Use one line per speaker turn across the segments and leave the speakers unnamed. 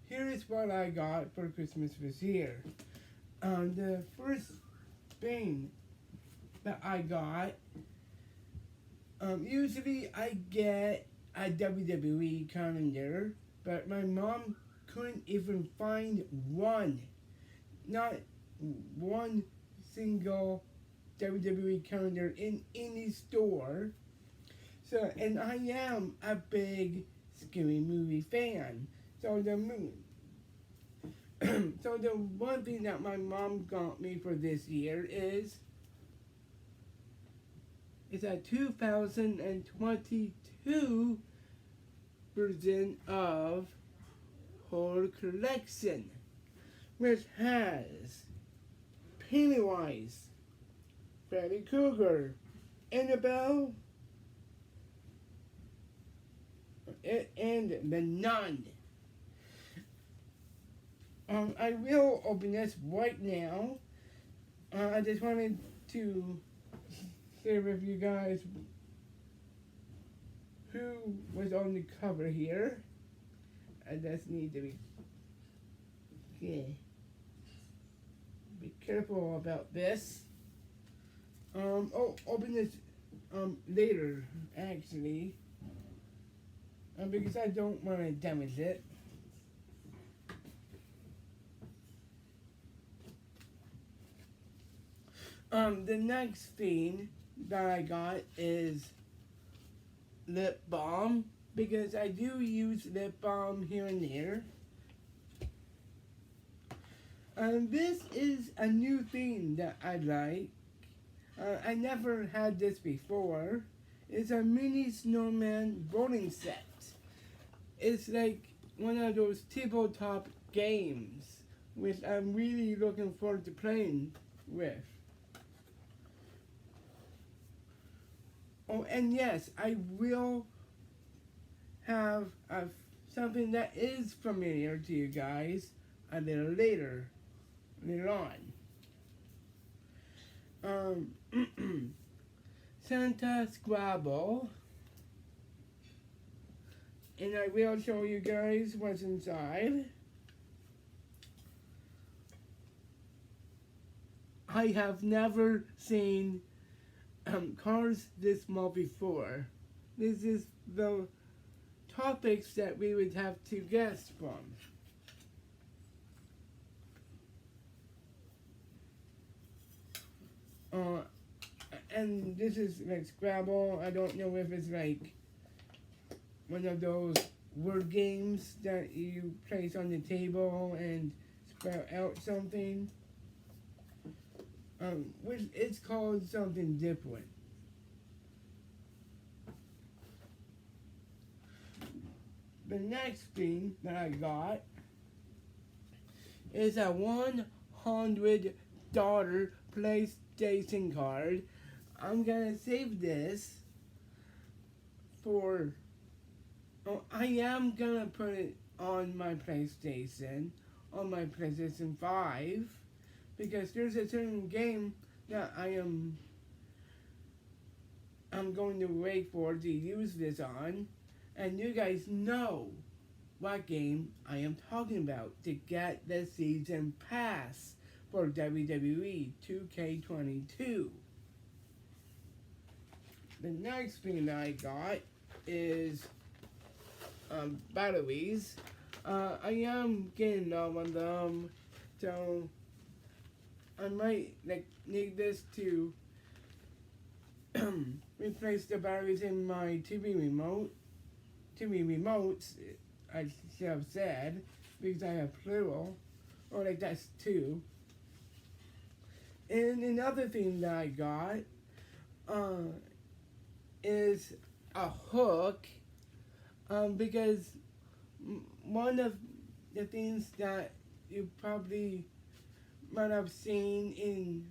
here is what I got for Christmas this year. The first thing that I got, usually I get a WWE calendar, but my mom couldn't even find one. Not one single WWE calendar in any store. So, and I am a big scary movie fan. So so the one thing that my mom got me for this year is a 2022 version of Horror Collection, which has Pennywise, Freddy Krueger, Annabelle, and The Nun. I will open this right now. I just wanted to share with you guys who was on the cover here. I just need to be careful about this. Open this later, actually, because I don't want to damage it. The next thing that I got is lip balm, because I do use lip balm here and there. This is a new thing that I like. I never had this before. It's a mini snowman bowling set. It's like one of those tabletop games, which I'm really looking forward to playing with. Oh, and yes, I will have something that is familiar to you guys a little later on. Santa Scrabble, and I will show you guys what's inside. I have never seen cards this small before. This is the topics that we would have to guess from. And this is like Scrabble. I don't know if it's like one of those word games that you place on the table and spell out something. Which it's called something different. The next thing that I got is a $100 PlayStation card. I'm gonna save this for. Oh, I am gonna put it on my PlayStation 5, because there's a certain game that I'm going to wait for to use this on, and you guys know what game I am talking about to get the season pass for WWE 2K22. The next thing that I got is batteries. I am getting low on them, so I might need this to replace the batteries in my TV remotes, I should have said, because I have plural, or that's two. And another thing that I got is a hook, because one of the things that you probably might have seen in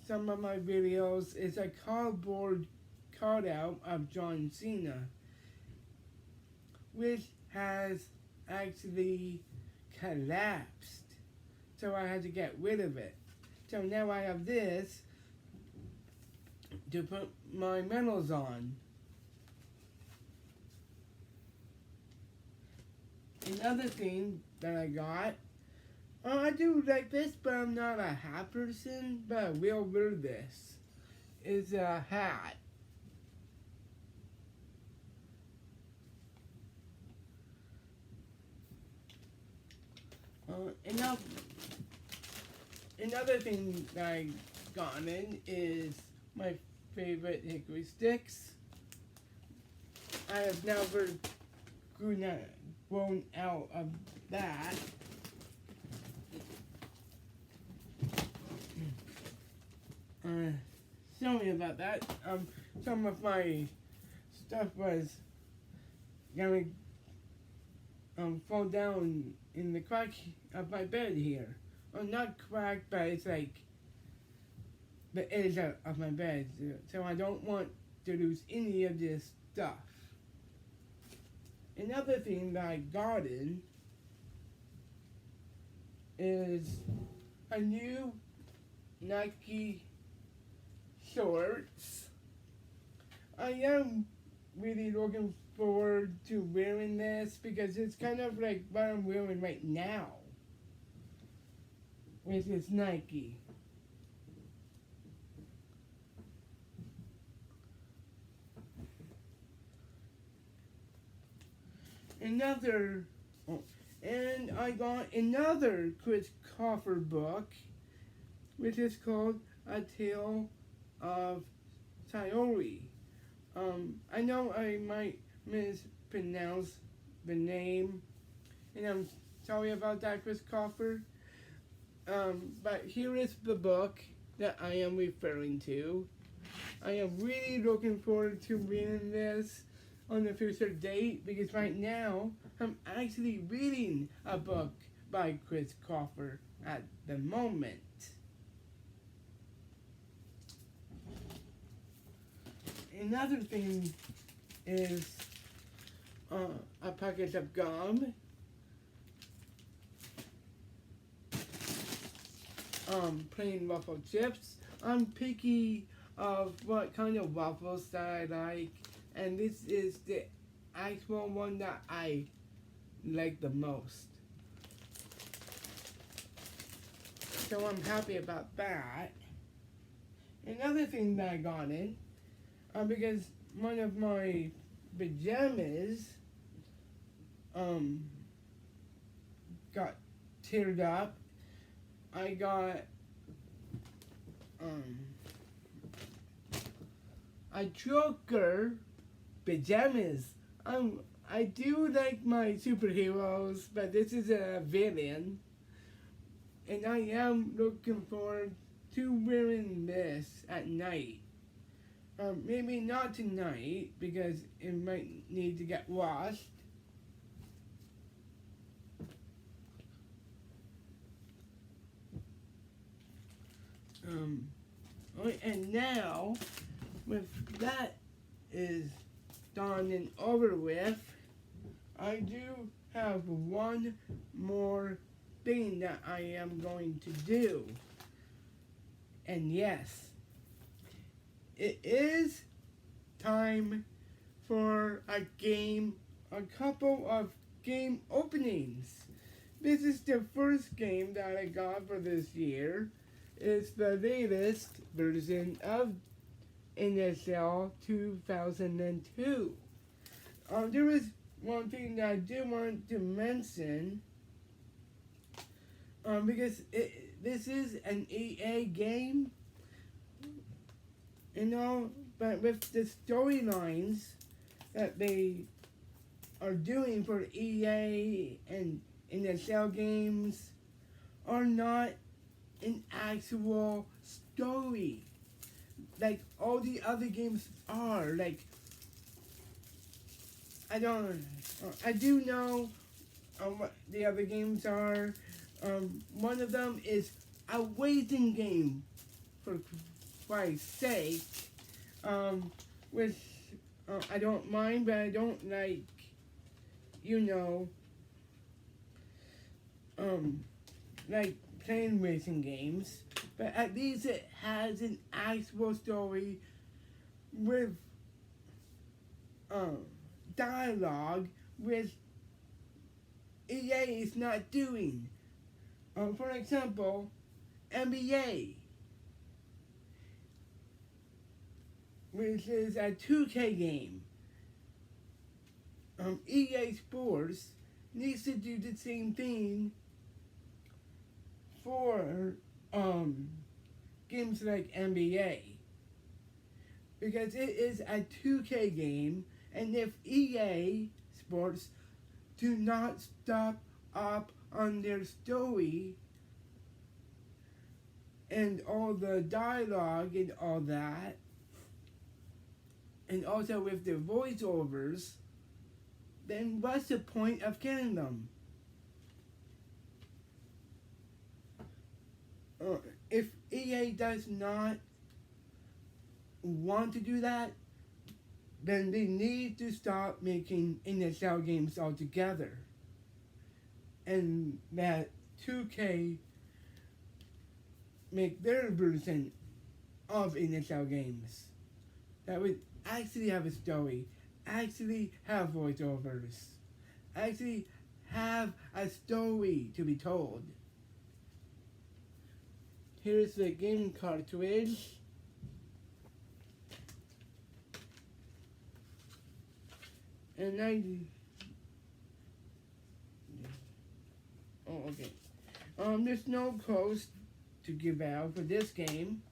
some of my videos is a cardboard cutout of John Cena, which has actually collapsed. So I had to get rid of it. So now I have this to put my medals on. Another thing that I got, I do like this, but I'm not a hat person, but I will wear this. Is a hat. Enough. Another thing that I gotten is my favorite hickory sticks. I have never grown out of that. Sorry about that. Some of my stuff was gonna fall down in the crack of my bed here. Well, not crack, but it's like the edge of my bed. So I don't want to lose any of this stuff. Another thing that I gotten is a new Nike shorts. I am really looking forward to wearing this because it's kind of like what I'm wearing right now, which is Nike. And I got another Chris Coffer book, which is called A Tale of Sayori. I know I might mispronounce the name, and I'm sorry about that, Chris Coffer. But here is the book that I am referring to. I am really looking forward to reading this on a future date because right now I'm actually reading a book by Chris Coffer at the moment. Another thing is a package of gum, plain waffle chips. I'm picky of what kind of waffles that I like, and this is the actual one that I like the most. So I'm happy about that. Another thing that I got in, because one of my pajamas got teared up, I got a Joker pajamas. I do like my superheroes, but this is a villain, and I am looking forward to wearing this at night. Maybe not tonight because it might need to get washed. And now, with that is done and over with, I do have one more thing that I am going to do. And yes, it is time for a couple of game openings. This is the first game that I got for this year. It's the latest version of NHL 2002. There is one thing that I do want to mention, because this is an EA game, but with the storylines that they are doing for EA and NHL games are not an actual story like all the other games are. Like, I do know what the other games are. One of them is a waiting game, for Christ's sake, which I don't mind, but I don't like, like playing racing games. But at least it has an actual story with dialogue, which EA is not doing. For example, NBA, which is a 2K game. EA Sports needs to do the same thing for games like NBA. Because it is a 2K game, and if EA Sports do not stop up on their story and all the dialogue and all that, and also with the voiceovers, then what's the point of getting them? If EA does not want to do that, then they need to stop making NHL games altogether. And that 2K make their version of NHL games that would actually have a story, actually have voiceovers, actually have a story to be told. Here's the game cartridge. And okay. There's no codes to give out for this game.